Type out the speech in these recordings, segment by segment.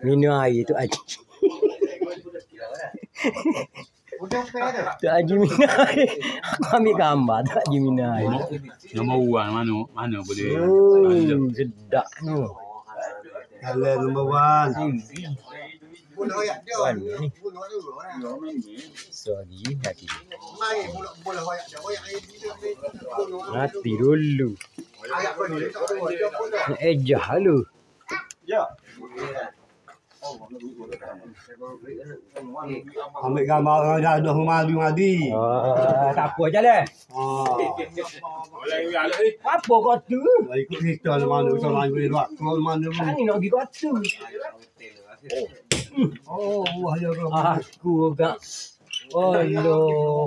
Minum air tu Haji. Tu Haji minum air. Aku ambil gambar tu Haji minum air. Nombor uang mana boleh. Sedap tu. Kalau nombor 1. Ni. Sorry hati. Mati dulu. Ejah lu. Ya. Ambil gambar dah malu madi. Tak apa je leh. Apa kau tu? Ikut kita mana kita lain boleh buat. Kalau mana pun. Ni nak pergi kau tu. Oh, ayo Aku agak. Oh, lo.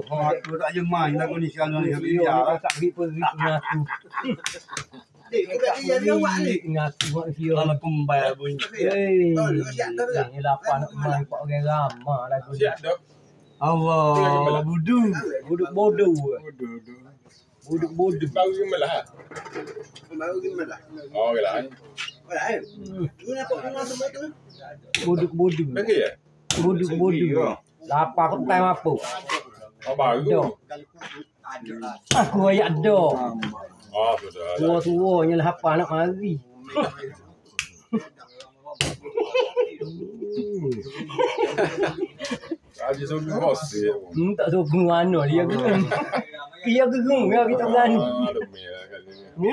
aku tak je main lagu ni sekarang ni habis ya. Tak pergi ngaku. Ngaku mak dia. Kalau kembal bunyi. Ni lapan nak main kau orang ramah lagu ni. Allah, budu. Buduk bodoh. Buduk bodoh. Baru gemelah. Oh, gelah. Buduk bodoh. Lagi ya? Buduk bodoh. Lapar kau time apa? Oh, baru. Aku ayat dah. Oh, sudah. Tua-tuanya lah apa nak mari. Haji Sobi bos ya. Tak sokong mana dia gegung. Dia gegung ya kita berani. Demi lah kat sini. Demi.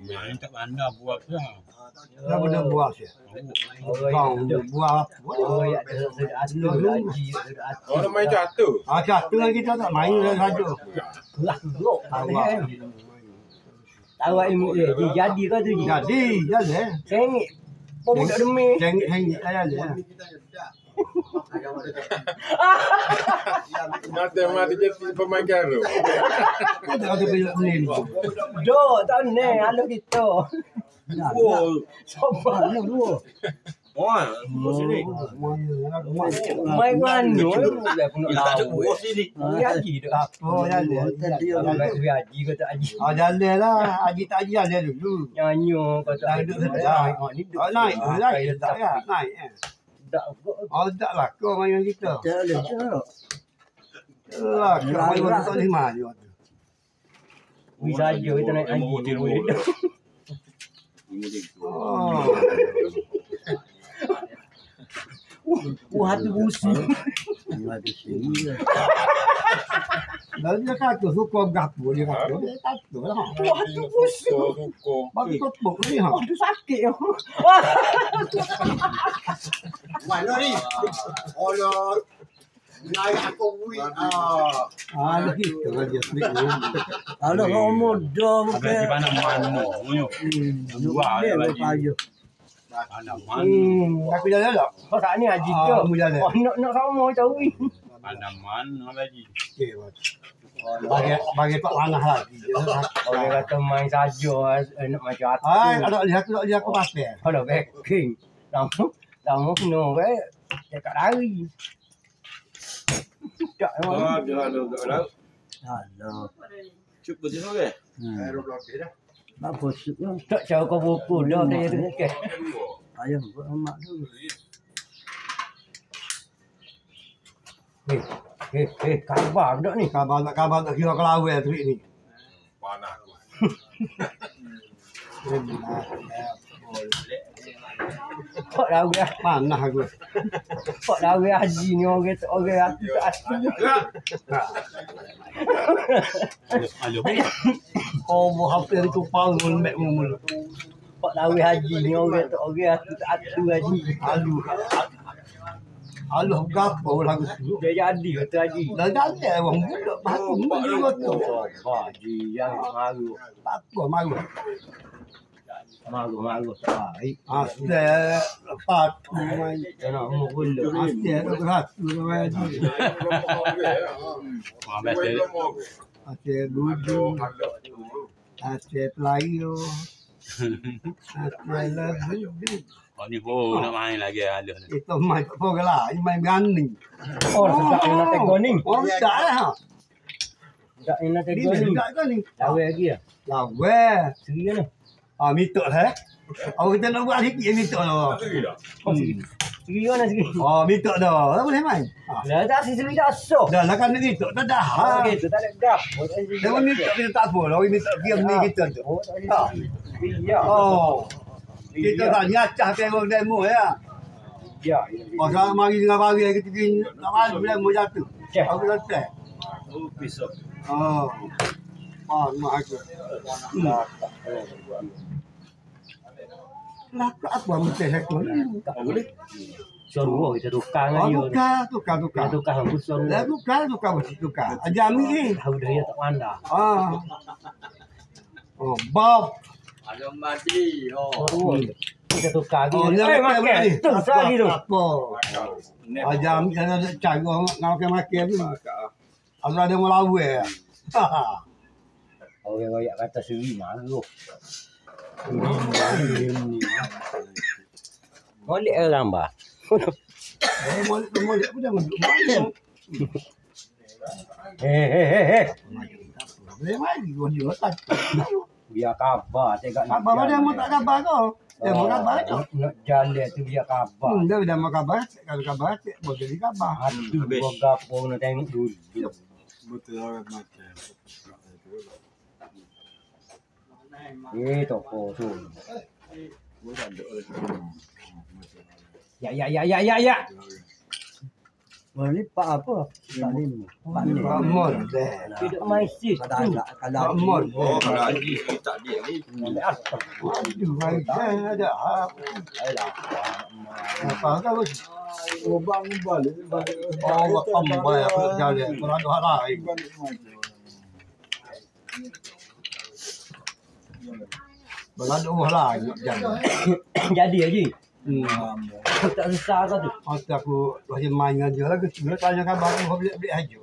Ini tak pandai buat lah. Dah benda buah sih. Kau buah. Oh ya sudah atur lagi sudah atur. Oh, nak main jatuh. Satu lagi kita tak main saja. Lah gelok. Awak ilmu dia jadi ke tu? Jadi, ya le. Sengit. Pom tak demi. Hang ya le. Mati jadi pemain garu. Kita ada pilih ni. Do tak ne alu kita. Oh, Sobat nak dua. oh, sini. Mai manu boleh pun nak tahu. Sini. Haji dah. Oh, ya le. Haji ke tak haji? Ah, jalan lah. Haji tak haji jalan dulu. Nyanyo kata Duduk sedap. Oh, naik. Tak ya. Naik. tak Oh, tak lah. Kau main kita. tak ada. Lah, kau main tak lima je. Wis saja kita naik haji boleh. Oh. Hati busuk. Lalu dia kata suka gapo dia kata. Dia kata lah. Hati busuk. Suko. Bagi topok ni ha. Aduh sakit ya. Mana ni? Allah. Naik aku wui. Ah, lagi tu dia slik ni. Ada orang muda Habis di mana mana punya. Dua dia lagi. payu. Mana mana. Aku jalan tak? Kau tak ni haji Ah, ke? mu jalan. Oh nak sama tahu ni. Mana mana lagi. Okey, bagi Pak Lanah lagi. Orang kata main saja nak macam hati. Ai, ada lihat aku pasal. Kalau backing. Lama kena ke dekat lari. Tak memang. Ada. Alah. Cuba dia ke? Apa sih? Tak jauh kau buku dah dia tu ke. Ayah buat mak tu. Khabar dak ni. Kabar tak kira kelawai tu ni. Panah aku. Kok dah dia. Mana aku? Kok dah dia haji ni orang hati tak asli. Ayo. Oh, hampir itu pangun mek mulu. Kok dah dia haji ni orang hati tak asli haji. Aluh gapo lagu tu. Dia jadi kata haji. Dah jalan orang budak baru mulu tu. Haji yang malu. Apa malu? Malu baik. Asal lepas main. Nak mau gula. Asal tu berat tu main. Habis dia. Asal budu. Asal pelayu. Asal lagu. Oh ni ho nak main lagi ada. Itu main apa gelah? Ini main berani. Oh, sedap nak tengok ni. Oh, tak lah. Tak nak Ini tengok ni. tak kan ni. Lawa lagi ya. Lawa. Serius ni. Ah, mitok lah. Oh, kita nak buat sikit mitok lah. Lagi dah. Oh, serius. Segi mana segi? Oh, minta dah. Boleh main. Lah tak segi dah so. Dah lah kan minta dah dah. Okey, tu tak ada graf. Dia minta kita tak apa. Orang minta diam ni kita tu. Oh, tak ada. Ya. Oh. Kita tak nyacah tengok demo ya. Ya. Pasal mari dengan pagi kita pergi nak malu demo jatuh. Cek. Aku dah test. Oh, pisau. Oh. Mak aku. Lah apa mesti aku ni? Tak boleh. Suruh kita tukar Oh, dengan dia. tukar. Kita tukar hambus suruh. Lah tukar mesti tukar. Ajami ni. Tahu dia tak pandai. Ah. Oh, Bob. Ada mati. Oh. Suruh. Kita tukar lagi. Oh, Makan. Tu lagi tu. Apa? Ajami kan ada cara nak makan ni. Ada melawu ya. Orang royak kata seri malu. Molek orang bah. Molek pun jangan duduk malam. Boleh mari kau juga tak. Biar khabar tengok. Abang dia mau tak khabar kau. Dia mau khabar tu. Nak jalan tu biar khabar. Dia dah mau khabar. Kalau khabar boleh jadi khabar. Aduh, gua gapung nak tengok dulu. Betul sangat macam. Toko tu. Ya. Ni pak apa? Pak ni. Pak ni. Pak Mon deh. Tidak main sis. Pak Mon. Oh, kalau Haji tak dia ni. Aduh, ada apa kau? Obang balik. Oh, apa aku jalan. Orang tu hal lain. Berlalu lah jalan. Jadi Haji. Tak susah kau tu. Aku masih main aja lah. Kita tanya khabar kau beli aja.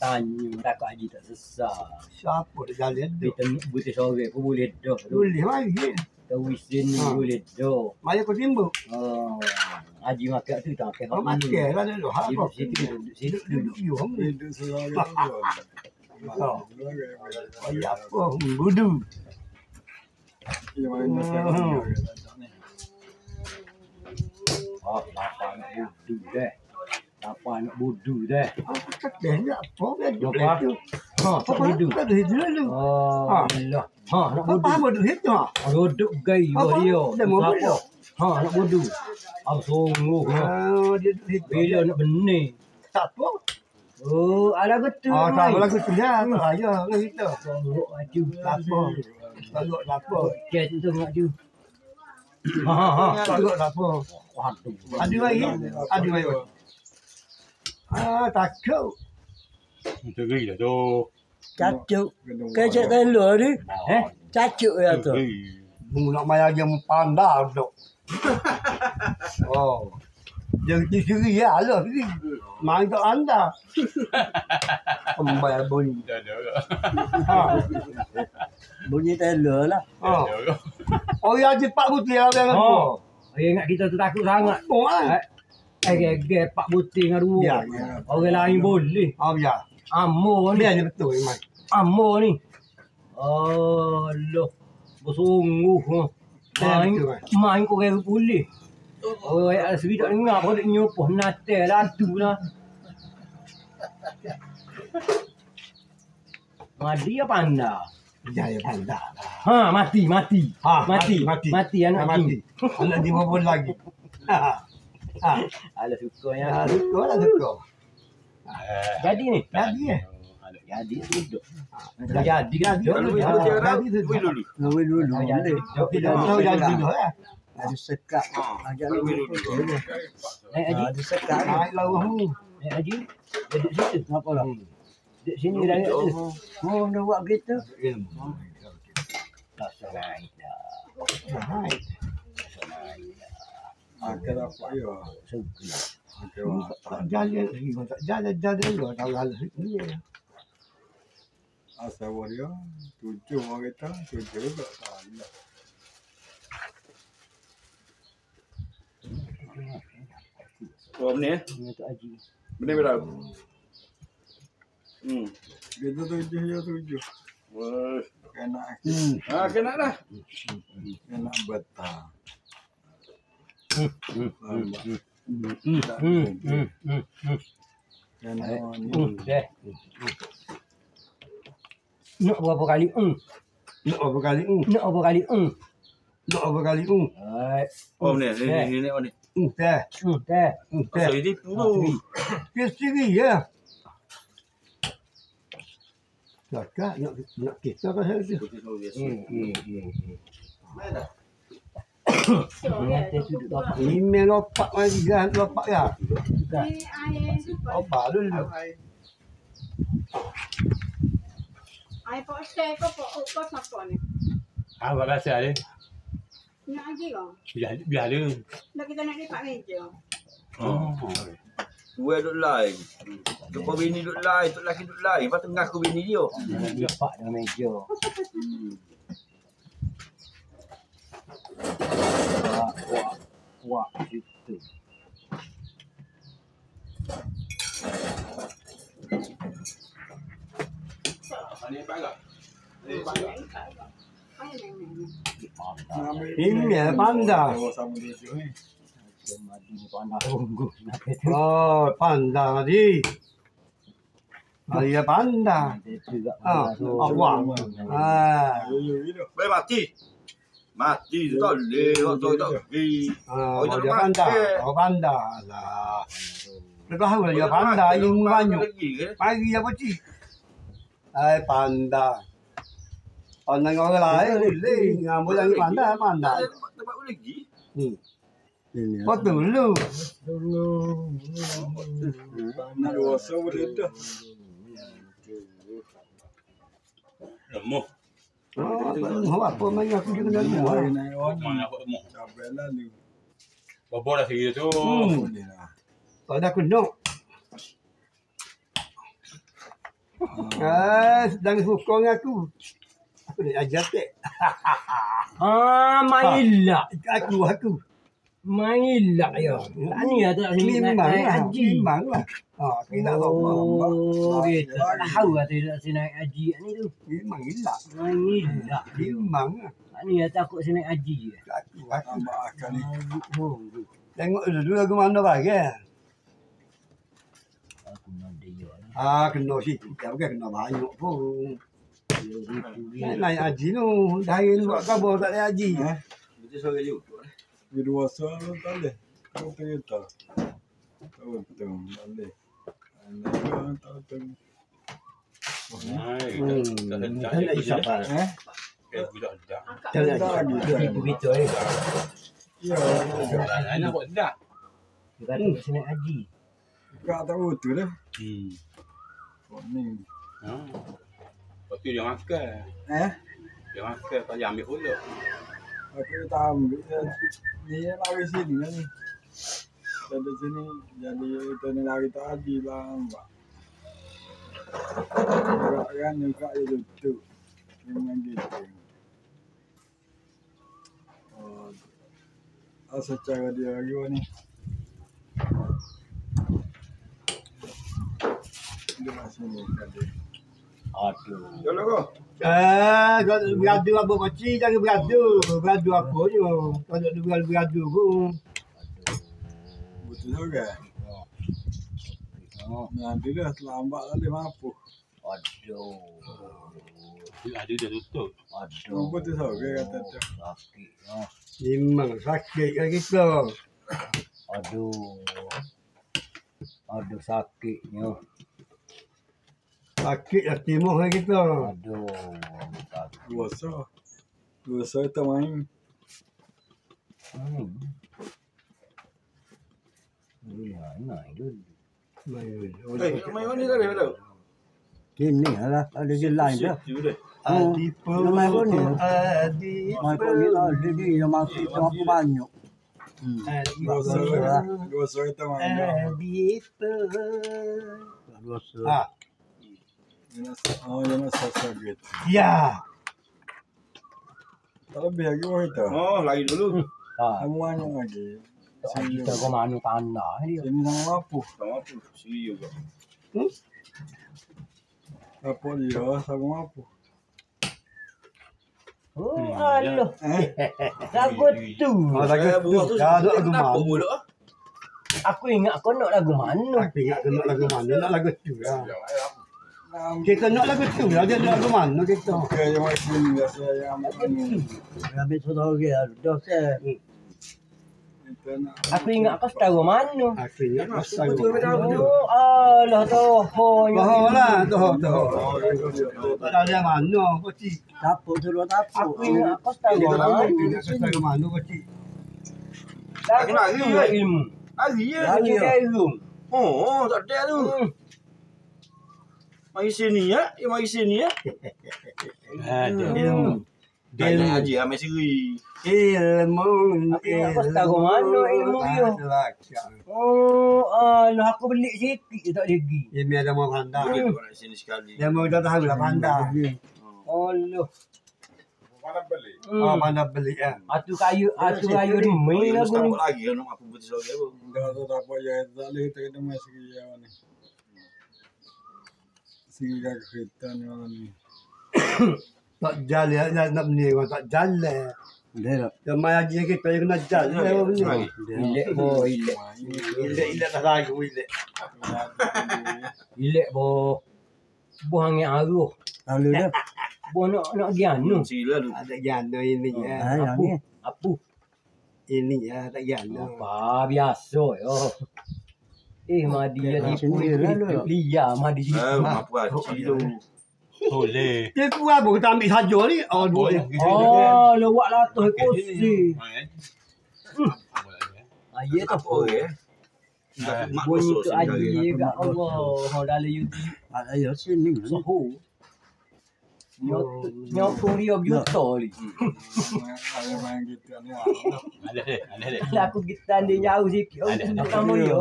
Tanya takut Haji tak susah. Siapa dia jalan tu? Kita butuh sore pun boleh dah. Boleh lagi. Tawisin boleh dah. Maya kau timbuk. Oh, Haji makan tu tak pakai. Kau makan lah dulu. Apa? Duduk Duduk you. Hidup selama Oh, ya apa? Budu. Oh, lapa nak budu deh. Lapa nak budu deh. Apa katanya apa? Duduk Apa? itu. Apa budu? Kau duduk dulu. Oh, Allah. Ha, nak budu. Apa duduk itu? Duduk gay Apa? dia. Dia mau budu. Ha, nak budu. Am sungguh. Oh, dia duduk itu. Bila nak benih. Apa? Oh, ada betul. Oh, tak apa lagu tu ya. Tak aja dengan kita. Sungguh aju. Apa? Kalau apa? Ket tu nak aju. Ha. Kalau apa? Waduh. Ada lagi? Ada lagi. Takut. Itu gila tu. Cacuk. Kecek telur ni. Cacuk ya tu. Nak main aja pandai dok. Oh. Jangan dicuri ya, Allah ni. Main tak anda. Kembali bunyi. Dah ada. Ha. Bunyi telur lah. Ha. Oh ya cepat putih lah dengan tu. Oh. Ingat kita tu takut sangat. Oh ah. Ge pak buting dengan dua. Ya. Orang lain boleh. Oh ya. Amo ni. Dia je betul memang. Amo ni. Allah. Bersungguh. Main kau kira boleh. Oh, ya, sebi tak dengar pun dia nyopoh natal lah tu lah. Mati apa anda? Ya ya pandai. Ha, mati. Ha, Mati anak mati. Anak dia pun lagi. Ha. Ha. Alah suka ya. Ya, suka lah suka. Jadi ni. Jadi Jadi duduk. Jadi kan. Kalau Jadi dulu. Ngawin dulu. Jadi. Kita tahu jadi dah ya. Ada sekat. Ajak lu. Ada sekat. Naik lawan ni. Haji. Duduk situ. Apa lah? Duduk sini dah tu. Oh, nak buat gitu. Tak senang dah. Naik. Akan apa ya? Suka. Jalan lu tahu hal ni. Asal dia 7 orang kata 7 tak tahu. Oh, ni eh. Ini tu Haji. Benar berapa? Kita 7 ya 7. Wah. Kena Kena dah. kena betah. Kan ni. Deh. Nak berapa kali? Nak apa kali? Nak berapa kali? Nak apa kali? Oh ni ni ni. Teh. Deh. Teh. So ini puluh. Kiri ya. Kakak nak kita kan saya tu. Email lopak lagi kan lopak ya. Lopak dulu. Ai po share ko siapa ni? Ah, buat biasa dia. Nak aja kau. Biar dia. Dah kita nak lipat meja. Oh. Dua duduk lain. Tu kau bini duduk lain, tu lelaki duduk lain. Lepas tengah aku bini dia. Nak lipat dalam meja. Wah, gitu. Email panda. Sama dia tu ni. Oh, panda tadi. Ada panda. Awak. Yo itu. Boleh mati. Mati tu tak boleh. Tak tak. Ada panda. Oh, panda lah. Lepas tu dia panda yang banyak. Pagi apa sih? Panda. Panda orang lain boleh. Ngambil lagi panda. Tempat boleh lagi. Betul lu. Nak dua sama dia tu. Lemah. Apa main aku juga nak buat. Naik on. Mana aku lemah. Cabai lah ni. Bapak dah segini tu. Boleh lah. Tak ada kena. Sedang suka dengan aku. Aku nak ajar tak. Mailak. Aku. Mailak ya. Ni ada sini naik haji. Memang lah. Kita tahu. Oh, gitu. Tahu lah tidak sini naik haji ni tu. Memang hilak. Mailak. Memang lah. Ni takut sini naik haji. Aku. Tambah akan ni. Tengok dulu lagu mana lagi. Aku nak dia. Kena sikit. Bukan kena banyak pun. Naik haji tu. Dari buat khabar tak naik haji. Betul sorang juga. Dua sama tak boleh. Kau terita. Tahu tu tak boleh. Anak tahu tu. Tak nak isapal. Budak dah. Tak nak isapal. Begitu eh. Ya. Anak buat dah. Kita tak sini naik haji. Kau tahu tu dah. Hmm. Ni. Lepas tu dia makan. Dia makan tak ambil pula. Aku tak ambil. Ni lari sini kan ni. Dari sini jadi tu lari tadi lambat. Kan juga itu tu. Memang gitu. Secara dia lagi ni. Dia masih ni tadi. Aduh. Jalan kau. Beradu apa macam jangan beradu. Beradu apa je. Kalau nak beradu pun. Betul juga. Nanti dah terlambat lah dia mampu. Aduh. Ada dah tutup. Aduh. Betul juga kata tu. Sakit. Memang sakit kan kita. Aduh. Aduh sakitnya. Sakit lah timur kan kita. Aduh. Dosa itu main. Ya, naik dulu. Main mana dah dah. Kini lah ada je lain dah. Adipo. Nama apa ni? Adipo. Mai kau ni ada dia masih tengok banyak. Dosa itu main. Adipo. Dosa. Yang sakit. Ya. Tak lebih lagi itu. Oh, lagi dulu. Banyak lagi. Kita kau mana tanah dia. Sini sama apa? Sama apa? Sini juga. Apa dia sama apa? Oh, alah. Takut tu. Takut tu. Buah tu Dah ada kenapa rumah. mulut ah? Aku ingat kau nak lagu mana? Aku ingat kau nak lagu mana? Nak lagu tu lah. Kita nak lagu tu lah. Dia nak lagu mana kita? Oke, yang macam ni saya yang Ambil sudah lagi. Dah saya. kita nak. Aku ingat kau setara mana? Aku ingat pasal. Oh, alah toh. Tahu lah, tahu. Tak ada yang mana, kecil. Tapuk suruh tapuk. Aku ingat kau setara Dia mana? tahu ingat pasal mana, kecil. Aku nak ilmu. Hari ya. Lagi ilmu. Oh, tak ada tu. Mari sini ya. Mari sini ya. Ilmu. Ilmu haji ambil siri. Ilmu. Aku ingat kau setara mana ilmu dia. Oh, alah aku beli sikit je tak lagi. Ini ada mau pandai. Dia nak sini sekali. Dia mau dah tahu lah pandai. Allah. Oh, pandai beli ya. Atu kayu ni main lagu ni. Lagi kan aku betul lagi apa. Dah tak apa ya, tak boleh kita kena masuk ya ni. Sehingga kita ni orang ni. Tak jalan, nak beli tak jalan. Dia Jamai haji kita yang kena jalan. Ilek bo, ilek. Ilek tak lagi, ilek. Ilek bo. Buah angin aruh. lalu dia. Buah nak gianu. Sila tu. Ada jana ini ya. Yang ni. Apa? Ini ya, tak jana. Apa biasa yo. Madi ya Sini tipu lalu. liar madi. Apa haji tu. Boleh. Dia kuat pun kita ambil saja ni. Oh, dua ni. Oh, lewat lah tu kursi. Ayah tu. Apa ya? Mak Bunyi kosong tu aji kat Allah. Hau dalam YouTube. Ada ya sini. Soho. Nyokong dia juta ni. Ada main kita ni. Ada deh. Lah aku kita dia jauh sikit. Oh, kamu dia.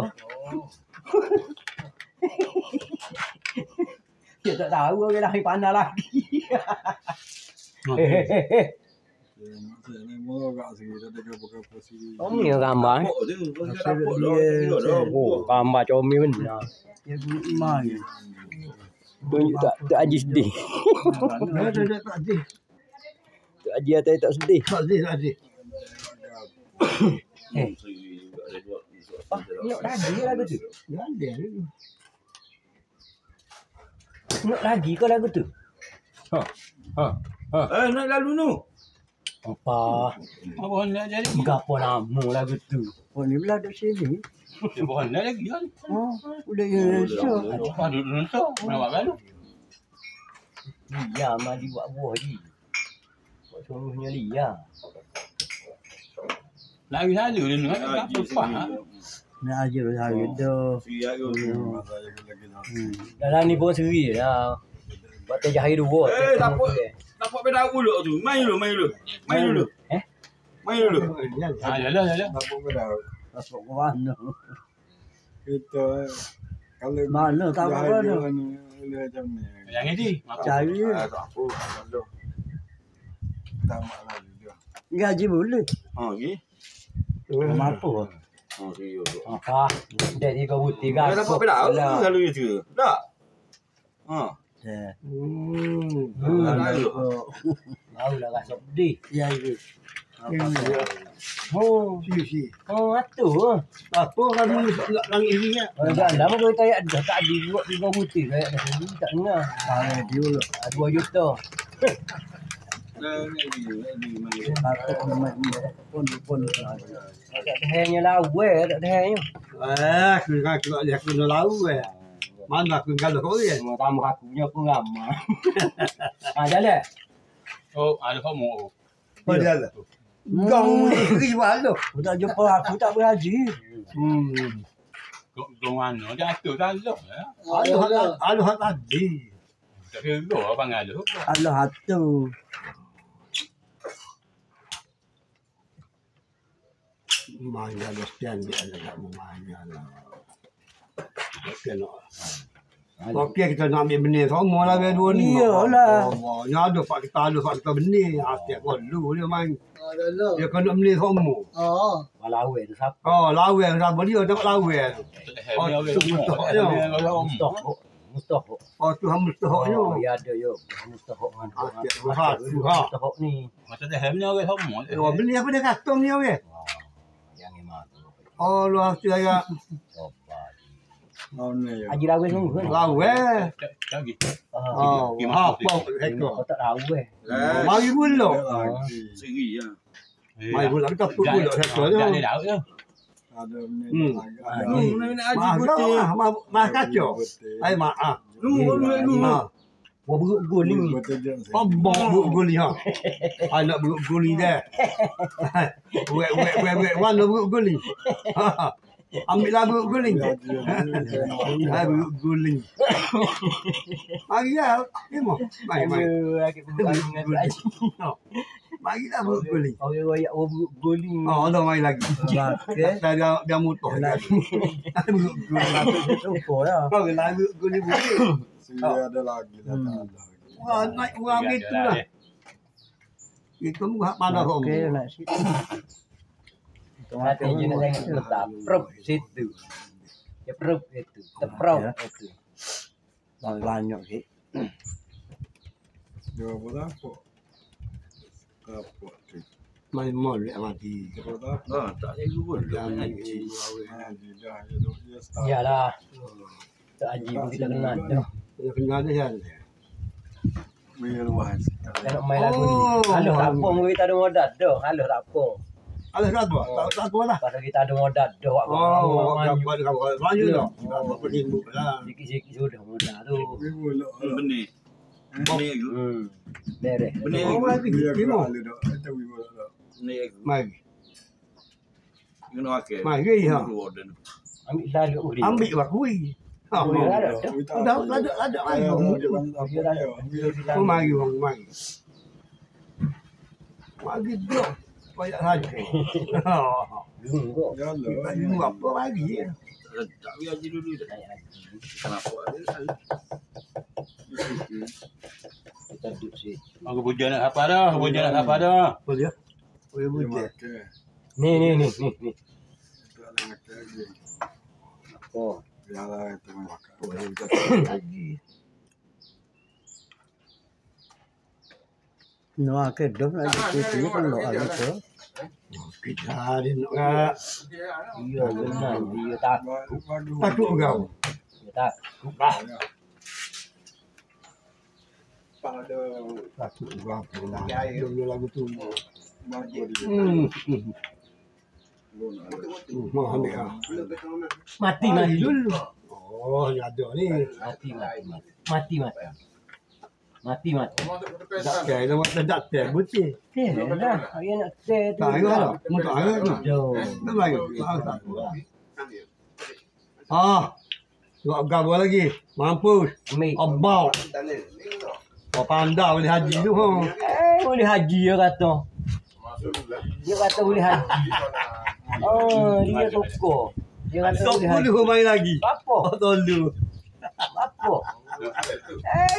Dia tak tahu orang dah pandai lagi. Ni mau kat sini ada apa-apa sini. Oh, ni gambar. Oh, dia dapat dah. Oh, gambar comel benar. Dia main. Tunjuk tak Haji sedih. Tak ada. Tak Haji atas tak sedih. Tak ada. Nak lagi lagu tu? Ya ada. Nak lagi ke lagu tu? Nak lalu nu. Apa? Apa hendak jadi? Berapa lama lagu tu? Oh ni belah duduk sini. Dia bukan hendak lagi kan? Oh, udah Indonesia. Apa duduk nonton? Nak buat balu? Liar mah buat buah ni. Buat sungguhnya liar. Lagi saja dia nak apa pak? Nak aja hari tu. Siap tu. Masa lagi. Dalam ni pun seri dah. Buat teh hari dua. Dapat beda dulu tu. Main dulu. Main dulu. Yalah. Apa benda? Masuk ke mana? Kita kalau Mana tak apa mana. Boleh macam ni. Yang ini. Cari. Tak apa. Tak mak lagi dia. Gaji boleh. Okey. Mampu. Oh, siap tu. Apa? Dari kau putih kan? Dapat beda kalau itu. Tak. Ya. Lalu. Tahu lah rasa pedih. Ya ya. Oh, Si. atuh. Apa kamu nak langit ini ya? Jangan lama kau tanya dah tak ada buat 3 putih kayak dah sini tak dengar. Saya dulu. 2 juta. Patut memang pun. Tak tehnya lawe, tak tehnya. Aku nak lalu eh. Mana aku kalau kau ya? Semua tamu aku punya pun lama. Jalan. Oh, ada kamu. Apa dia lah? Gong ni walau. Tak jumpa aku tak berhaji. Gongan dia tu dah lu. Alu tadi. Tak kira apa ngalu. Allah hatu. Mana ada sekian dia ada mana lah. Okey kita nak ambil benih semua lah dua ni. Iyalah. Ni ada pak kita benih. Asyik perlu dia main. Dia kena benih semua. Oh. Lawe tu siapa? Oh, lawan siapa dia tak lawan. Mustahak. Oh, tu ham mustahaknya. Oh, ya ada yo. Mustahak kan. Mustahak ni. Macam dah hamnya orang semua. Oh, benih apa dia custom ni okey. Yang emak tu. Oh, lu harus jaga. Haji Lawin nunggu. Lawe. Lagi. Oh, apa ekor. Kau tak tahu Mari pula. Seri ya. Mari pula kita pula ekor tu. Dah dah dah. Ada Mak kacau. Ai mak ah. Gua buruk guling. Pembok buruk guli ha. Ai nak buruk guli dah. Wek wan buruk guli. Ambil lah buruk guling. Hai buruk guling. Mari lah. Mari. Mari lah buruk guling. Orang royak buruk guling. Oh, dah mari lagi. Dah mutuh lagi. Buruk guling. Syukur lah. Kau kena buruk guling buruk. ada lagi dah tak ada. Wah, naik orang itu lah. Itu hak mana kau? Okey, nak situ. Hati je nak tengok letak prop situ. Ya prop itu. Teprop itu. Banyak sih. Dia apa? Apa tu? Main mall dia mati. Ah, tak saya pun. Haji dah dia start. Iyalah. Tak haji pun kita kenal dah. Dia kenal dia. Mirwan. Kalau main lagu ni. Halo rapong kita ada modal dah. Halo rapong. Alah dah tua. Tak tua lah. Pasal kita ada modal dah. Oh, gambar gambar maju dah. Tak penting bukan. Sikit-sikit sudah modal tu. Benih. Benih aku. Beres. Benih Oh, aku. lagi. Dia Timo. ada dah. Itu wibu dah. Benih aku. Mari. Kena pakai. Mari ha. Ambil lalu uri. Ambil lah kui. Ha. Uri ada. Dah ada mari. Oh, mari bang, mari. Mari dah. Banyak saja. Dulu. Ya lah. Ini apa lagi? Tak biar haji dulu dah. Kenapa? Kita duduk sini. Aku puja nak apa dah? Puja nak apa dah? Apa dia? Oh, dia Dia buat. makan. Ni. Tak ada makan lagi. Oh. Ya lah itu makan. Oh, dia buat lagi. Nó cái đúng là cái chỉ con lộ ở chỗ. Kita ada nak. Iya benar. Iya tak. Takut kau. Iya tak. Takut kau pula. Dulu lagu tu. Mau ambil ah. Mati dulu. Oh, ya ada ni. Mati. Tak kaya nama tak kaya betul. Dah. Ayah nak teh tu. Tak ada. Muka ada tu. Jauh. Baik. Ah. Buat gambar lagi. Mampus. Ambil. Abang. Oh, pandai boleh haji tu ha. Boleh haji dia kata. Dia kata boleh haji. Oh, dia toko. Dia kata boleh haji. 10 main lagi. Apa? Tolu. Apa?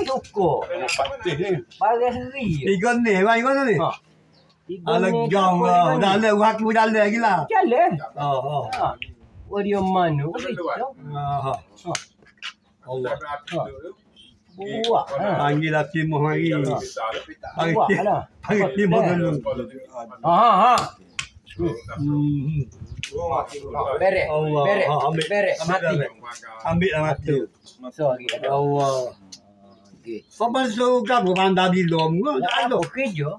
Toko. Patih ni. Bagai sendiri. Tiga ni, main mana ni? Ha. Alegam lah. Dah ada aku jalan lagi lah. Jalan. Oh. Ha. Oh, dia mana? Ah. Allah. Buat. Panggil lah Timur mari. Buat lah. Panggil Timur dulu. Ha. Beres. Allah. Beres. Ambil. Beres. Mati. Ambil lah mati. So, lagi ada. Allah. Okey. Apa suruh kamu pandai bilom? Tak ada. Okey je.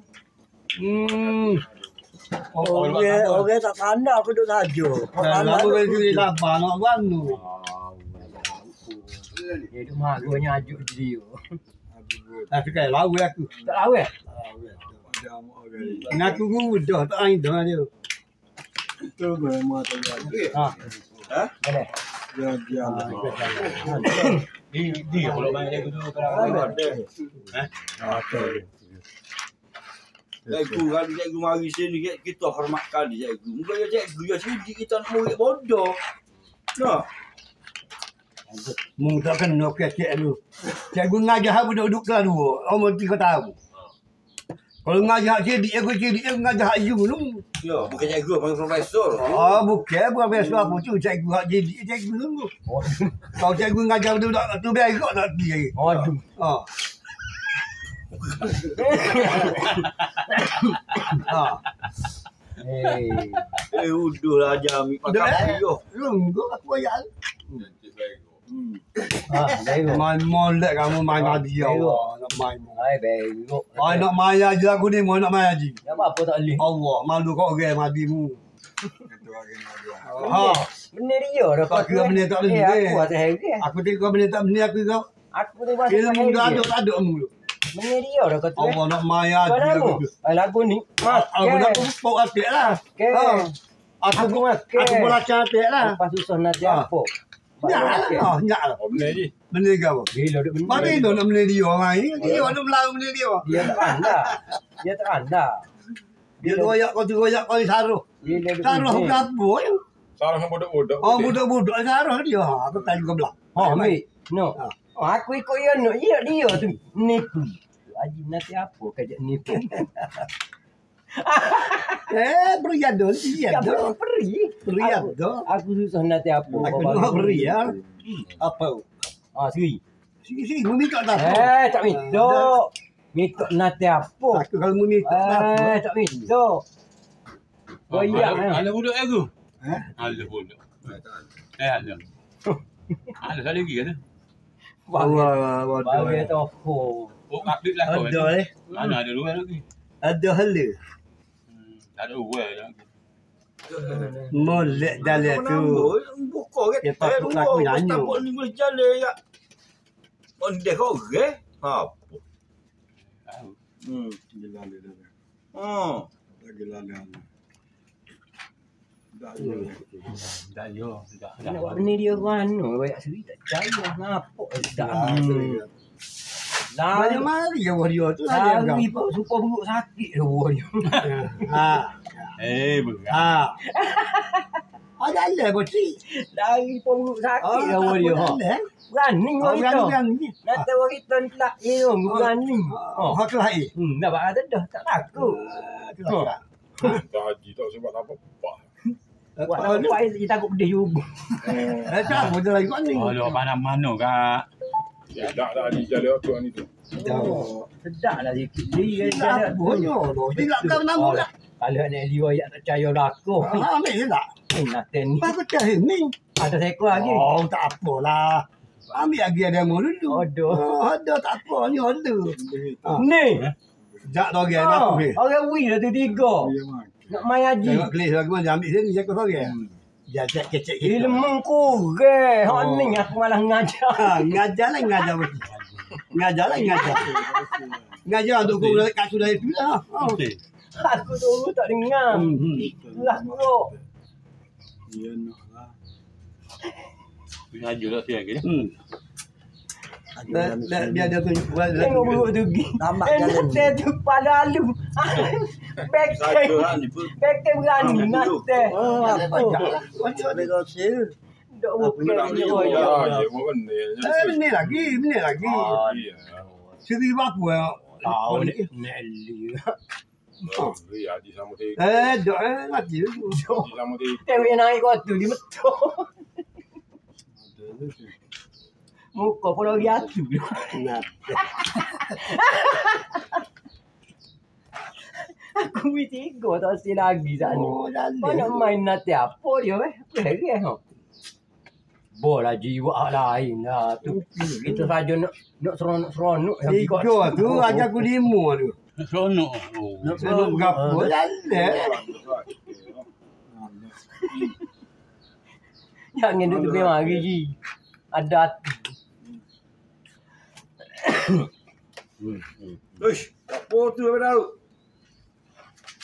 Orang tak pandai aku duduk saja. Dah lama bagi sabar nak bantu. Dia tu magonya ajuk dia. Tapi kayak lawa aku. Tak lawa. Ngaku guru dah tak ain dah dia. Itu memang terjadi. Ha. Boleh. Dia lah. Dia kalau main lagu tu kalau Cikgu kali cikgu mari sini kita hormatkan dia cikgu. Muka dia cikgu ya sini kita nak murid bodoh. Nah. Mu tak kena kecek lu. Cikgu ngajar aku duduk kelas 2. Umur 3 tahun. Kalau ngajar cedik aku ngajar you lu. Ya, bukan cikgu panggil profesor. Oh, bukan biasa apa tu cikgu hak cedik cikgu lu. Kalau cikgu ngajar budak tu biar ikut tak dia. Aduh. Ha. Ha. Udah lah jam pakai yo. Lunggu aku ayat. Bego. Main molek kamu main haji awak. Nak main. Bego. Nak main haji aku ni mau nak main haji. Apa tak boleh. Allah, malu kau orang madimu. Benar dia dah Tak kira benda tak boleh. Aku atas hari. Aku tengok benda tak boleh aku kau. Aku tu bahasa Ilmu dah ada mu. Benar dia dah kata. Allah nak main haji aku. Lagu ni. Aku nak pok atik lah. Aku belajar atik lah. Lepas susah nak apa. Nyak lah. Benar je. Benda ke apa? Bila duk benar. Mana itu nak benda dia orang ni? Dia nak melayu benda dia. Dia tak anda. Dia tak anda. Dia royak kau ni saruh. Saruh berapa ya? Sarang budak-budak. Oh budak-budak saruh dia. Aku tanya kau belah. Ambil. No. Aku ikut dia no. Dia tu. Nipu. Haji nanti apa kerja nipu. Beri ada. Iya dah. Beri ada. Aku susah nanti apa. Aku nak beri ya. Apa? Siri. Sini, mu minta tak? Tak minta. Minta nanti apa. Aku kalau mu minta tak? Tak minta. Oh iya. Ada budak aku. Ada budak. Ada. Ada sekali lagi ada. Bagi toko. Oh, update lah kau. Ada Mana ada dua lagi. Ada hala. Ada dua lagi. Molek dalam tu. Buka ke? Dia patut aku nyanyi. Tak boleh ni boleh jalan ya. On deh kau ke? Apa? Gila dia. Gila dia. Dah yo, dah. Nak buat benda dia kan. Banyak seri tak percaya. Nampak tak. Banyak mari ya warrior tu ada Lari pun supaya buruk sakit dah dia. Berat. Ada bocil. Lari pun buruk sakit dah dia. Berani orang kita. Nanti orang kita ni tak berani. Hak lain. Dapat ada dah tak takut. Tak haji tak sebab apa-apa. Buat apa dia takut pedih juga. Tak boleh lagi kan ni. Kalau mana-mana kak. Ya, tak haji jalan tu ni tu. Sedap lah sikit. Dia Tak boleh. Dia nak kau nama lah. Kalau nak riwayat tak percaya aku. Ambil je tak? Nak ni. Aku cari ni. Ada seekor lagi. Oh, tak apalah. Ambil lagi ada mu dulu. Ada tak apa ni ada. Ni. Jak lagi aku ni. Orang wui dah tu 3. Nak main haji. Tengok kelis lagi mana ambil sini jak kau lagi. Ya cek kecek gitu. Ilmu kurang. Hak ni aku malah ngajar. Ngajar betul. Ngajar. Ngajar untuk kau kat sudah itu lah. Aku tu tak dengar. Itulah buruk. Dia nak lah. Punya haji tak siang ke? Dia ada tu buat lagi. Tengok buruk tu pergi. Nanti tu pada lalu. Bekek berani. Nanti. Ada gosil. Dok bukan dia. Ya, bukan dia. Benih lagi. Seri apa ya? Tahu ni. Nelly. Ya, di sama dia. Dok mati. Di sama dia. Tengok naik kau tu dia betul. Muka pun lagi atu. Aku ni 3 tak si lagi sana. Mana main nanti apa dia Pergi bola jiwa lain lah tu. Kita saja nak seronok. Tiga tu aja aku 5 tu. Seronok. Nak seronok gapo jalan. Jangan duduk memang hari ji. Ada hati. Uish, apa tu apa tahu?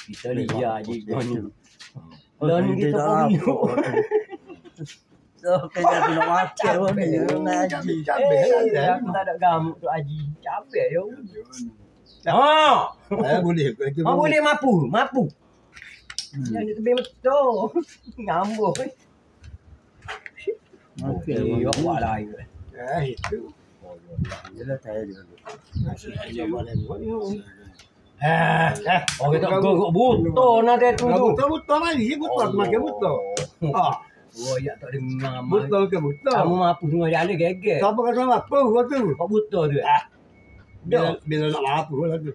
Kita lihat je kau ni. Lalu kita perlu. So, kaya nak makan ni. Ngaji. Aku tak ada gamuk tu Haji. Capek yo. Boleh. Boleh mapu. Yang itu betul. Ngambuk. Okey, yo buat lain. Itu. Jelah saya dia. Oh kita gogok buto nak tu. Buto lagi, buto makan buto. Oh ya tak dengar. Buto ke buto. Kamu mapu semua jalan geger. Siapa kata apa tu? Kau buto tu. Bila nak apa lah tu.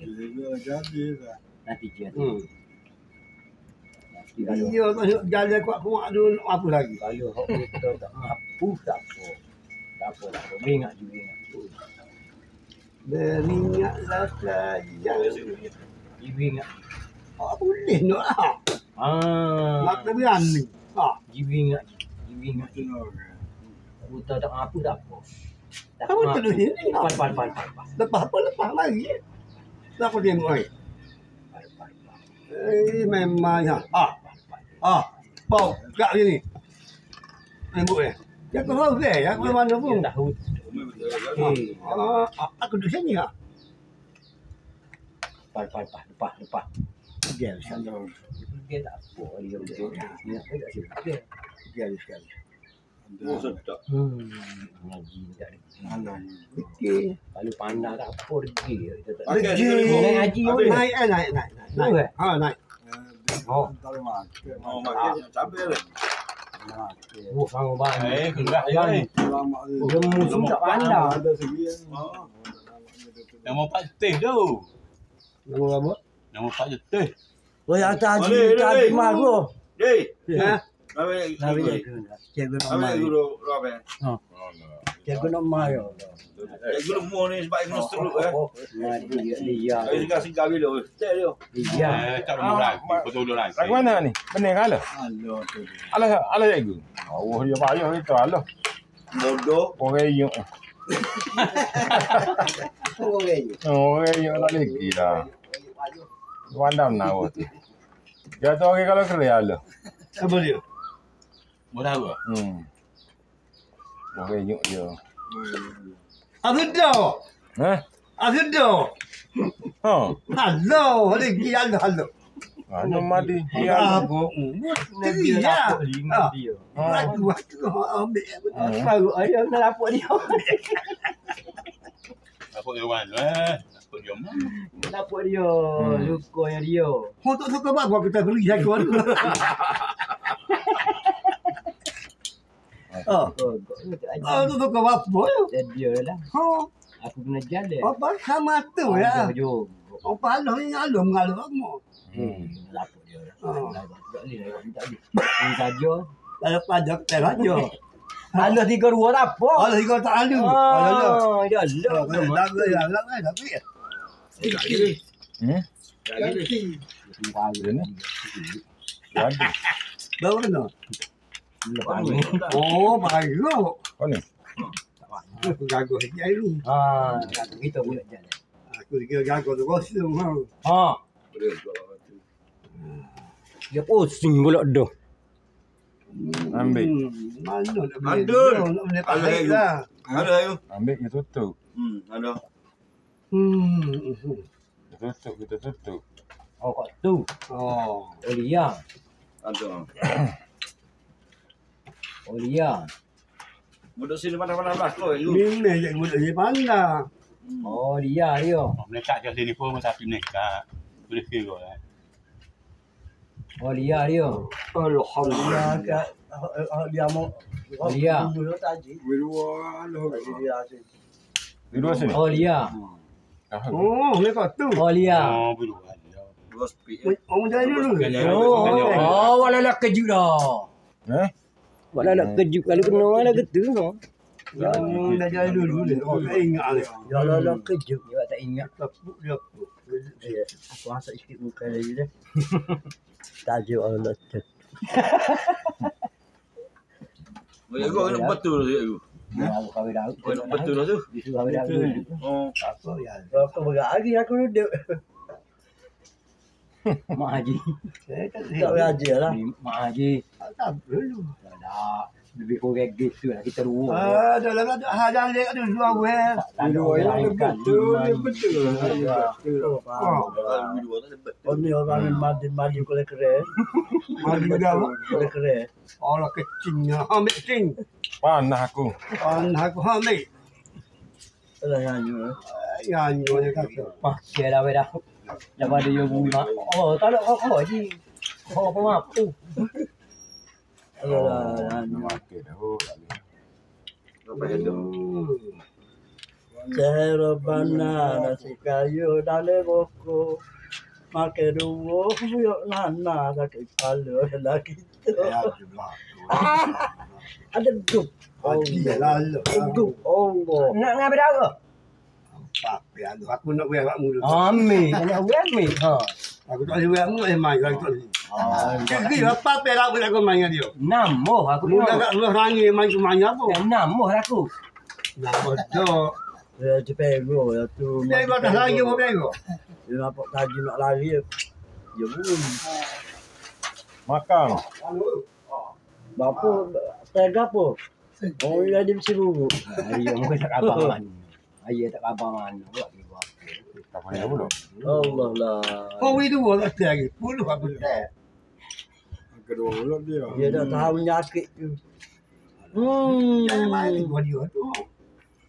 Dia jadi dah. Nanti je. Iya, kalau jalan kuat-kuat dulu apa lagi? Kalau hok kita tak mampu tak apa. Tak apa. Beringat juga ingat. Beringatlah saja. Beringat. Oh, boleh nak ah. Nak berani. Ah, Beringat. Tengok. Kita tak mampu tak apa. kamu terus ini. Pan. Lepas apa lepas lagi. Siapa tengok ai? Memangnya. Bau kat sini. Tengok ni. Yang kau tahu ke? Yang kau mana pun. Tahu. Aku duduk sini ah. Lepas. Dia sana. Dia tak apa dia. Dia tak sibuk. Dia sekali. Oh, sedap. Ngaji tak ada. Alah. Okey. Kalau pandang tak apa pergi. Kita tak Pakai Pergi. naik haji boleh. Naik. Boleh. Naik. Oh. Tak boleh makan. Oh, makan cabai lah. Oh, sama banyak. Enggak ya ni. Lama tu. Dia musuh tak pandang. Ada segi ni. Nama Pak Jetih tu. Nama apa? Nama Pak Jetih. Oh, yang tadi Boleh, tadi boleh. malu. Dei. Ha? Apa ya? Cikgu nak Apa ya malu. guru apa? Cikgu nak malu. Guru mu ni sebab guru teruk eh. Dia. Saya singgah bila. Cek dia. Dia. Tak ada lagi. Betul lagi. Lagu mana ni? Benar ke alah? Alah tu. Alah cikgu. Oh, dia payah itu alah. Bodoh. Orang yuk. Orang yuk tak lagi dah. Wandam nak tu. Dia tu orang kalau kerja alah. Apa dia? Mudah ke? Orang yuk dia. Apa dah? Ha? Apa dah? Ha. Halo, lagi halo. Anu mati. Ya, Dia aku. Dia Ya. lapuk ingat dia. Aku ambil. Baru ayah nak lapuk dia. Apa dia wan? Apa dia mah? Lapuk dia. Luka yang dia. Untuk suka apa kita beri jago tu. Untuk suka apa? Dan dia lah. Aku kena jalan. Apa sama tu ya? Jom. Apa Allah ni Allah mengalu kamu. Lapuk dia lah. Oh. Tak boleh lewat tak boleh. Ini saja. Kalau pajak terajo. Allah 3-2 tak apa. Allah ikut tak ada. Allah. Dia Allah. Tak ada tapi. Lagi. Lagi. Bawa mana? Lepas ni. Oh, bagus. Kau ni. Aku gagal hari ni. Kata kita boleh jalan. Aku kira gagal tu kosong. Dia pusing pula dah. Ambil. Mana nak beli? Mandul. Nak beli Ada pakai lah. Ada ayo. Ambil kita tutup. Ada. Kita tutup. Oh, kat tu. Oh. Olia. Ada. Olia. Mudah sini mana-mana lah kau. Ni je mudah je pandang. Oh, dia. Mereka kat sini pun tapi mereka boleh kira lah. Oh, dia. Alhamdulillah. Dia mau. Dia. Berdua lah. Dua sini. Oh, dia. Oh, ni kau tu. Oh, dia. Oh, berdua. Dua speed. Oh, jadi dulu. Oh, walau nak kejut dah. Walau nak kejut kalau kena mana gitu. Yang dah jadi dulu ni. Oh, tak ingat ni. Walau nak kejut dia tak ingat. Tepuk dia. Aku masak sikit muka lagi dah. Tajuk Allah tu. Kau kena betul tu aku. Aku kahwin dah. Kau nak betul lah tu. Disuruh kahwin dah. Oh. Apa ya? Kau bergaji aku duduk. Mak Haji. Saya tak Tak bergaji lah. Mak Haji. tak perlu. Dah. Lebih kurang gitu lah. Kita dua. Dalam ada hal dia ada dua weh. Berdua yang betul. Dia betul. Oh. Berdua tak dapat. Kau ni orang maju kalau keren. Mari dah. Kalau keren. Allah kecingnya. Ambil cing. Panah aku. Aku ambil. Kalau nyanyi. Ya, nyonya kata. Pakai dah dah. Daripada dia bui mak. Oh, tak ada kau Haji. Kau apa mampu. Kalau nyanyi. Okey dah. Kau payah tu. Cerobana nasi kayu dalam boko. Makan dua, yuk nana sakit kepala lagi. Ada gup. Gup. Oh. Nak ngapai dah. Aku nak wear kamu dulu. Ambil, nak wear ambil. Ha. Aku tak boleh wear kamu main lagi tak boleh. Jadi apa perak aku main dengan dia. Namoh aku Aku tengok. dah lu rangi main apa? Namoh aku. Nak bodoh. Dia cepego ya tu. Dia kau dah lagi apa pego? Dia nampak tadi nak lari. Ya pun. Makan. Bapa tega apa? Oh, dia di sibuk. Ayah mungkin tak khabar mana. Ayah tak khabar mana. Buat dia buat. Tak payah pula. Allah lah. Kau itu boleh lagi. Puluh aku dah. Kedua ulang dia. Dia dah tahu nyakit tu. Jangan main dengan dia tu.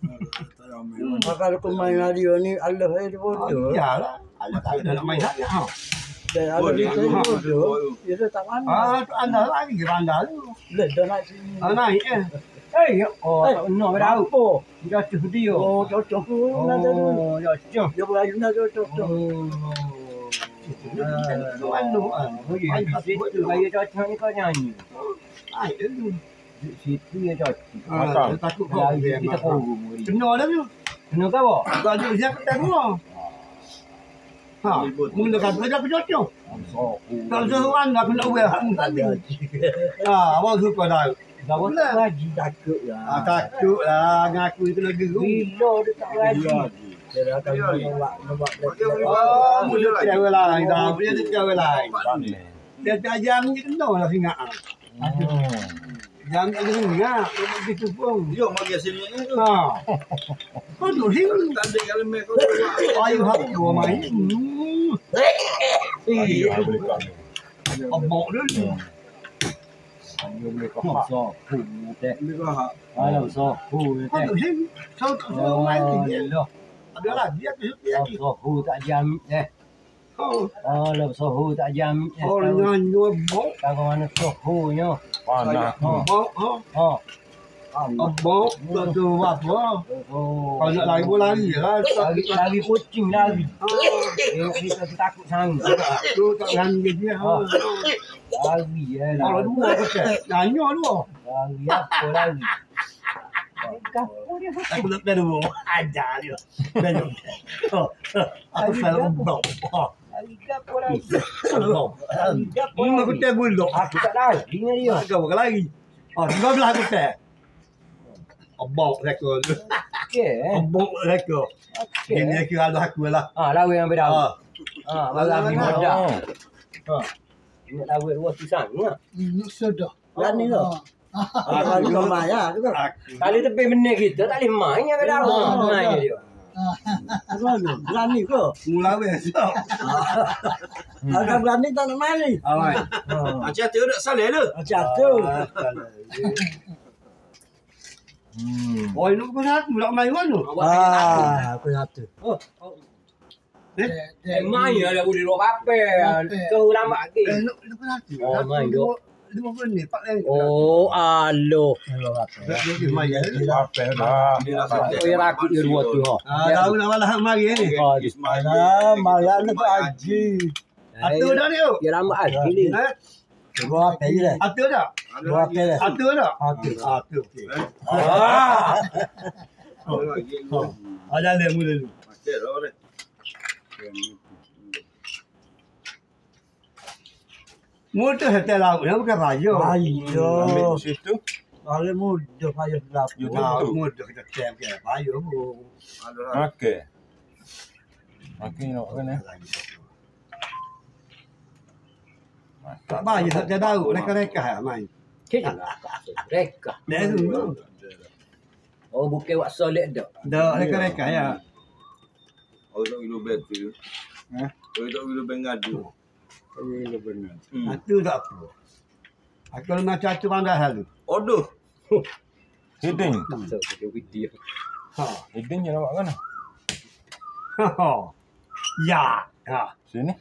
Tak ambil. Maka aku main radio ni Allah dia bodoh. Iyalah. Ada tak ada nak main sangat. Dan Allah dia bodoh. Dia dah tak mana. Tu anda lagi ke anda tu. Lah dah nak sini. Naik Tak benar berapa. Apa? Jatuh dia. Oh, cocok tu. Nanti tu. Oh, jatuh. Dia berlaju nak cocok tu. Situ gaya cocok ni kau nyanyi. Situ yang cocok. Takut kau. Lagi kita korum. Kena dah tu. Kena kau? Tak ada siapa tak dua. Ha, mula kata aku cocok. Kalau seorang aku nak wear hang tadi. Ha, awak suka dah. Bawa tak lagi. Takut lah. Takut lah ngaku itu lagi. Bila dia tak lagi. Dia dah akan nampak. Oh, mula cewek lain dah. Dia tu cewek lain. Dia tak jam ni kena lah singa. Jam tak singa. Begitu pun. Yo mari sini ni tu. Ha. Kau tu sing. Tak ada kalau mek kau. Ayu hak dua main. Ayah boleh kami. Abang dia. Ayah boleh kau. So, teh. Ini kau hak. Alam so, Kau tu sing. Kau tak suruh main dia. Loh. Ada lah dia tu lagi. Sohu tak jam eh. Oh, Alam sohu tak jam eh. orang nyobok. Tahu mana sohunya. Panas. Oh. Abang tak tahu apa. Kalau nak lari pun lari lah. Lari kucing lari. Kita takut sangat. Tu tak lari dia. Lari lah. Kalau dua kata, nanya dua. Lari apa lari? Kapu dia. Aku tak ada dua. Ajar dia. Aku selalu blok. Lari kapu lari. Aku tak bulok. Aku tak lari dengan dia. Kau bakal lari. 13 aku tak. Abang rekod. Okey. Abang rekod. Ini kira ada aku lah. Lawan yang beda. Baru habis muda. Oh. Ingat lawan dua tu sangat. Sudah. Berani tak? Kalau kau main tu kan. Kali tepi menit kita tak boleh main yang beda. Main dia. Berani ke? Mula besok. Kalau berani tak nak main ni. Awai. Macam tu dak salah lu. Macam tu. Oh, ini kau satu nak main mana? Aku satu. Main ada boleh dua apa. Kau lama lagi. Nak satu. Main dua. 5 minit, 4 lagi. Oh, alo. Dia main. Apa dah? Kau yang rakut dia dua tu. Tahu nak malah mari ni. Mana malam tu haji. Atu dah ni. Dia lama lagi ni. Dua apa je dah? Atu dah. Dua apa dah? Atu dah. Atu. Atu. Ada le mula dulu. Macam dah boleh. Motor hotel laut ni bukan baju. Ayo. Ambil situ. Kalau mudah payah gelap. You Tahu tentu. motor kita camp ke baju pun. Okey. Okey nak kan eh. Tak baju tak tahu reka-reka main. Cik. Reka. Dah tu. Oh bukan wak solid dah. Dah reka-reka ya. Oh tak kilo bet tu. Oh tak kilo ben ngadu. Ini benar. Atu tak apa. Aku nak catu pandai halu. Odoh. Hiding. So kita video. Hiding je nampak kan? Ya. Ha. Sini.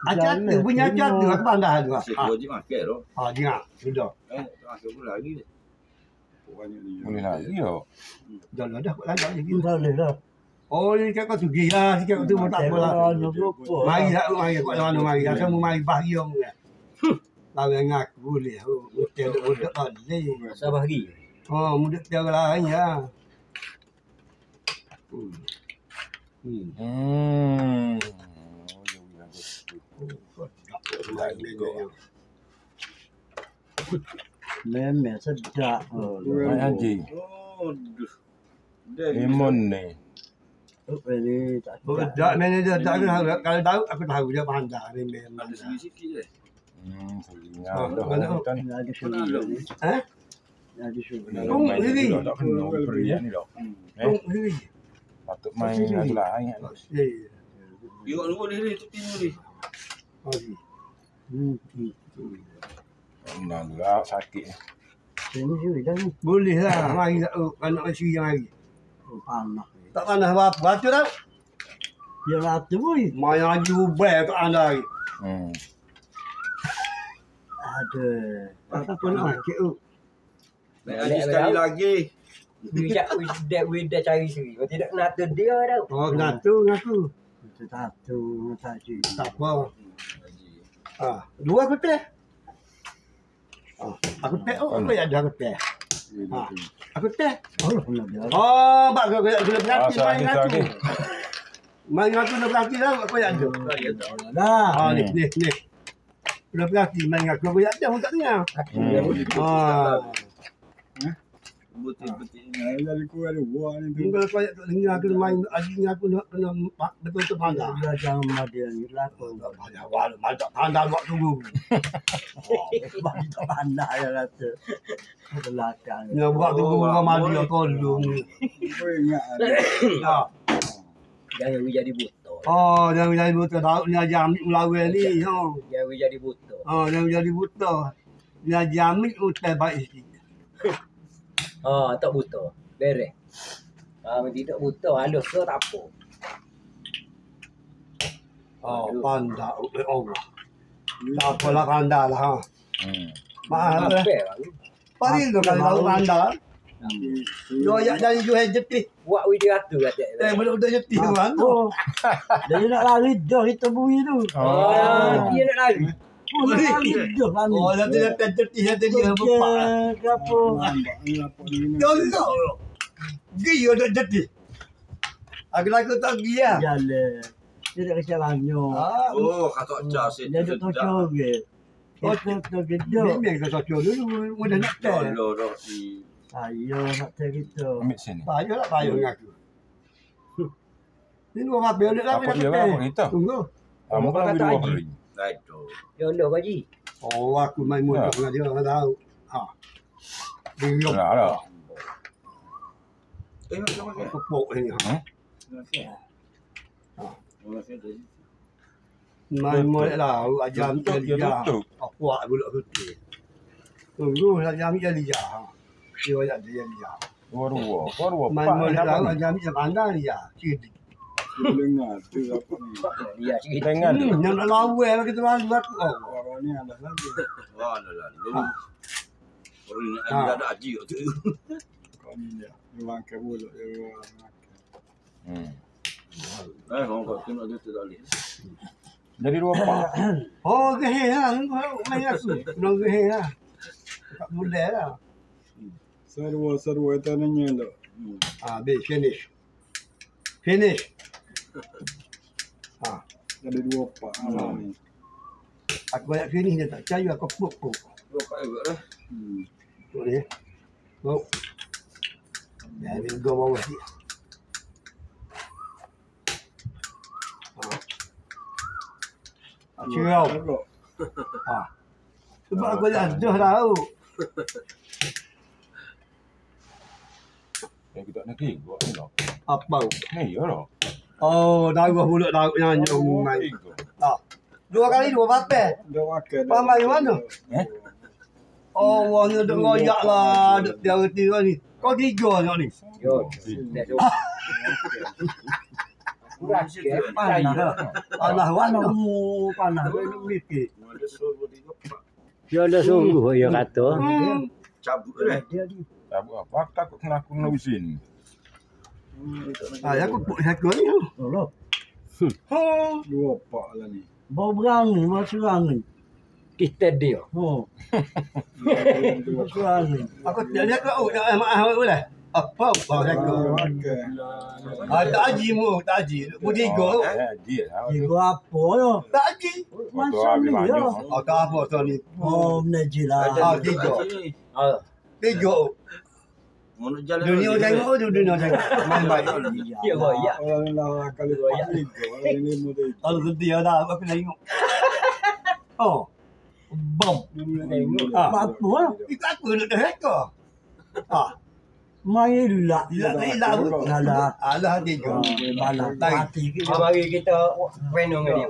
Catu punya catu aku pandai halu. Saya wajib makan tu. Dia sudah. Aku pun lagi deh. Pokoknya dia. Boleh lagi yo. Dah dah aku lagi lagi. Tak boleh lah. Oh, ni kat kau sugi lah. Sikit tu pun tak apa lah. Mari tak, mari. Kau mana mari. Asal mu mari bahagiang ni. Lawan dengan aku boleh. Hotel duduk boleh. Sabah hari. Oh, mudah dia orang lain ya. Memang sedap. Main haji. Oh, duh. Lemon ni. Ini tak Tak manager tak kalau tahu aku tahu dia pandai ni memang. Ada sikit je. Selingan dah. ada suri. Eh? Ada suri. Oh, ini. Tak kena periak ni dah. Oh, ini. Patut main tu lah. Ingat tak? Tengok dulu ni, tepi ni. Dah lah sakit. Ini suri dah ni. Boleh lah. Mari tak anak isi yang lagi. Panas. Tak panas apa. Baca tak? Dia rata boy. Main lagi ubah kat anda lagi. Ada. Apa nak sikit tu? Naik sekali lagi. We dah cari sendiri. Kau tidak nak tu dia dah. Oh, ngatu ngaku. Satu tak cik. Tak apa. Dua aku teh. Aku teh. Oh, apa yang ada aku teh? Aku teh. Oh, bak kau kena berhati main aku. Main aku nak berhati dah. Apa yang ada? Dah. Ni. Kena berhati main aku. Apa yang ada? Aku tak dengar. Betul-betul. Dari ku ada buah ni tu. Kalau kau tak dengar kena main adik aku nak kena betul-betul pandai. Dia jangan dia ni lakon. Mantap pandai buat tunggu. Bagi tak pandai dia kata. Belakang. Dia buat tunggu kau mandi kau tolong. Kau ingat ada. Jangan we jadi buta. Oh, jangan jadi buta. Tahu ni aja ambil melawan ni. Jangan we jadi buta. Oh, jangan jadi buta. Ni aja ambil utai baik sikit. Tak buta. Beres. Tidak buta. Halus ke tak apa. Oh, pandai oleh Allah. Tak apalah pandai lah. Mahal lah. Pari tu kalau tahu pandai. Yo ya jadi jual jetih. Buat video tu kata. Budak jetih tu kan. Dia nak lari dah kita bui tu. Dia nak lari. Nak lari dah kami. Oh, nanti jetih nanti dia berpak. Apa? Tolong. Dia dah jetih. Aku tak dia. Jalan. Dia nak kesialannya. Oh, kata cas itu. Dia duduk tocok ke. Kita gedok. Memang kau cocok dulu. Mudah nak tell. Tolong dah si. Ayo nak tell kita. Ambil sini. Payah lah payah dengan aku. Ni dua apa dia lah. Apa dia apa kita? Tunggu. Kamu kan dua kali. Dah itu. Dia nak gaji. Oh, aku main mudah dengan dia. Aku tahu. Dia Lah. Tengok. kepuk ni. Main molek lah. Ajar dia. Aku buat budak tu. Tunggu ajar dia. Dia ajak dia. Dua. Main molek lah. Ajar dia pandai dia. Cik. Dengar tu apa ni. Dia sikit. Dengan Yang nak lawal kita lalu aku. Orang ni ada lagi. Wah, dah. Orang ni ada haji tu. Kau ni dia. Dia makan mulut dia. Orang kau tengok dia tu tak boleh. jadi dua pak. Oh, gehe lah. Main aku. Kena gehe lah. Tak boleh lah. Seru itu nanya lo. Habis. Finish. Ada dua pak ni. Aku banyak finish dia tak percaya aku puk. Dua pak juga dah. Boleh. Mau. Dah ni gua bawa dia. Cirau. Sebab aku dah tahu. Kita nak tiga ni lah. Apa? Ni ya lah. Oh, darah mulut darah nyanyi main. Dua kali dua papai. Dia makan. Papai mana? Oh, orang duk ngoyak lah, duk dia reti ni. Kau tiga ni. Yo. Panas warna panas mikir. Ada suruh dia pak. Dia ada sungguh dia kata. Cabut dah. Dia di. Tak apa. Takut kena aku nak sini. Aku puk ni. Tolong. Dua pak lah ni. Bawa berang ni, bawa serang ni. Kita dia. Oh. Bawa serang ni. Aku dia kau nak maaf boleh. Apa aku. Tak haji mu, tak haji. Budi go. Haji lah. Dia apa ya? Tak haji. Masa ni ya. Tak apa tu ni. Oh, najilah. Tiga. Ah. Tiga. Mau nak jalan. Dunia tengok tu dunia tengok. Main baik. Ya royak. Orang lah kali pak tiga. Orang ni muda. Kalau dia dah aku tengok. Oh. Bom. Dunia tengok. Apa ya? Itu aku nak dah heka. Ah. Main lah. Ilah. Alah. Alah tiga. Malah mati kita. Mari kita penuh dengan dia.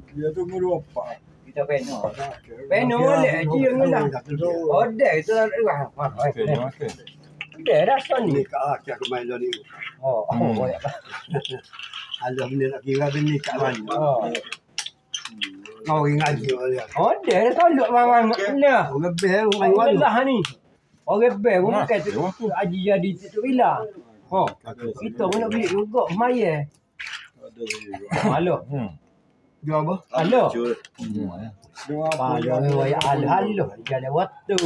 Dia tu dua pak. Kita penuh. Penuh boleh. Dia lah. Oh, dah. Itu lah. Dah rasa Ni ni. kat aku main ni. Oh, royak. Alah benda nak kira benda kat mana. Oh. Kau ingat je dia. Oh, dah tolak mamang. Nah. Orang lebih main Orang mana. lah ni. Orang bel pun bukan tu. Haji jadi tu bila. Oh, kita pun nak beli juga maya. Ada juga. Halo. Dia apa? Halo. Dua apa Halo, royak halo. Jalan waktu.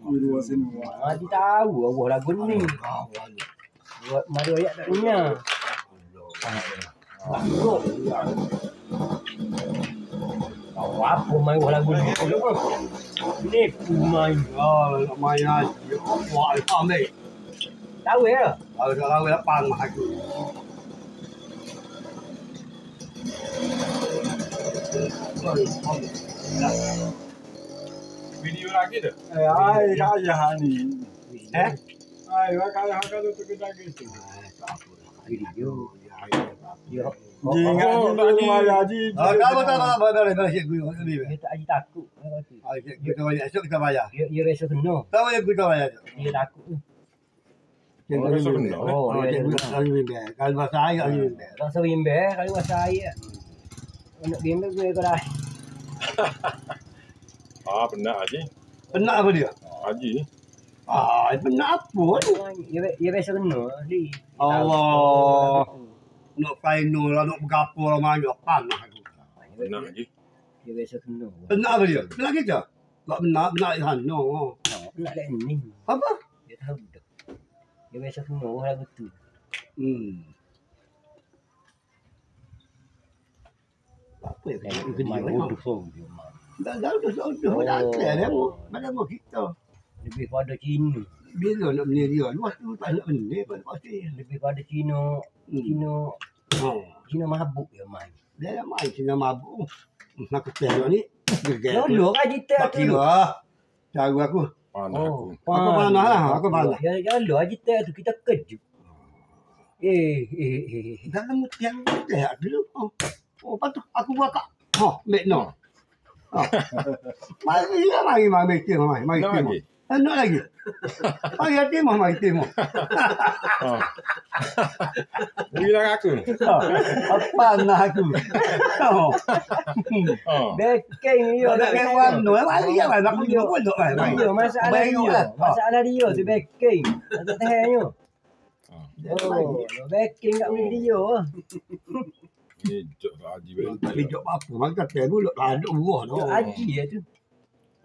dua sini. Mati tahu Allah lagu ni. Mari royak tak punya. Tahu apa main lagu ni? Ni main. Oh, main aja. Wah, ambil. Tahu ya? Kalau nak pang aku. Video lagi tu. Ai kaya ni. Eh? Ai kaya tu kita gitu. Video. Jingat tu haji. Kalau tak boleh cikgu ni. Dia tak haji takut. Kita banyak esok kita bayar. Dia rasa kena. Tak boleh kita bayar. Dia takut. Oh, rasa kena. Oh, dia Cikgu rasa kali ni. Kalau bahasa air kali ni. rasa bimbel kalau masa air. Nak bimbel gue kau dah. Benar Haji. Penat apa dia? Haji ni. Penat apa? Dia rasa kena. Di. Allah. Nak final lah, nak bergapo lah banyak. Panas aku. Benar Haji. Dia rasa kena. Penat apa dia? Penat kita? Tak penat di sana. Nak lain ni. Apa? Dia tahu dah. Dia rasa kena orang betul. Apa ya? Main bodoh pun. Dah udah. Dah clear dia. Mana mau kita? Lebih pada Cina. Bila nak beli dia? Waktu tak nak beli pasti. Lebih pada Cina. Cina mabuk dia main. Dia main Cina mabuk. Nak tengok ni. Dulu kan kita Tak kira. Cara aku. Panah aku. Aku panah lah. Aku panah. Ya dulu kita tu kita kejut. Dalam tiang dia dulu. Patut aku buat kak. Mek no. Mari Nak lagi. Nak lagi. Mari hati mari timo. Bilang aku. Apa nak aku? Beking dia. Nak kawan no. Mari ya nak pergi pondok kan. Dia masalah dia tu beking. Tak tahannya. Oh, beking kat video. Ni jok Haji balik. Hidup apa? Mari kata dulu ada buah tu. Haji tu.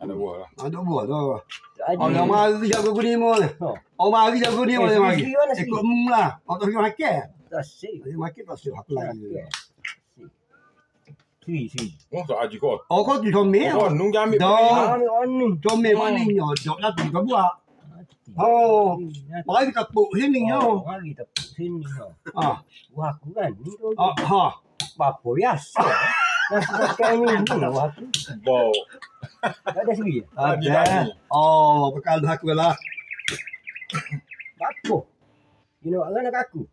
Ada buah lah. Ada buah tu. Haji. Orang mari jaga kunimo ni. Orang mari jaga kunimo ni mari. Sikit. Ikut mula. Orang tu makan. Tak sih. Dia makan tak sih aku lagi. Si. Oh, tak Haji kau. Oh kau tu somel. Oh, nung ambil Dah. On. Somel mana ni? Jok lah tu kau buat. Oh. Mari kita puk sini yo. Mari kita sini. Ah. Wah, aku kan ni tu. Ha. Apa biasa. Nasi pakai ni wah aku. Bau. Tak ada segi. Ada. Oh, bekal aku lah. Apa? You know, anak aku.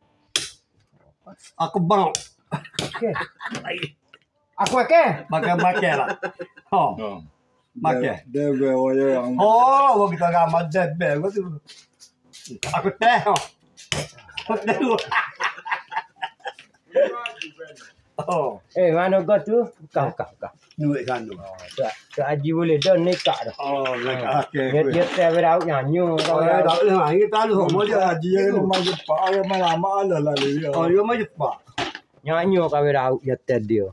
Aku bau. Okey. Aku okey. Makan lah. Oh, Oh. makan. Dia berwaya yang. Oh, kita ramai debel tu. Aku teh. Aku teh. Oh, Mana kau tu? Kau. duit kan tu. Tu Haji boleh dah nikah dah. Oh, nak okey. Dia tak berau nyanyi kau. Oh, tak boleh mah. Ini tahu Mau mau dia dia. haji yang rumah Jepang yang lama lah lalu dia. Oh, dia mau cepat. Nyanyi kau berau dia dia.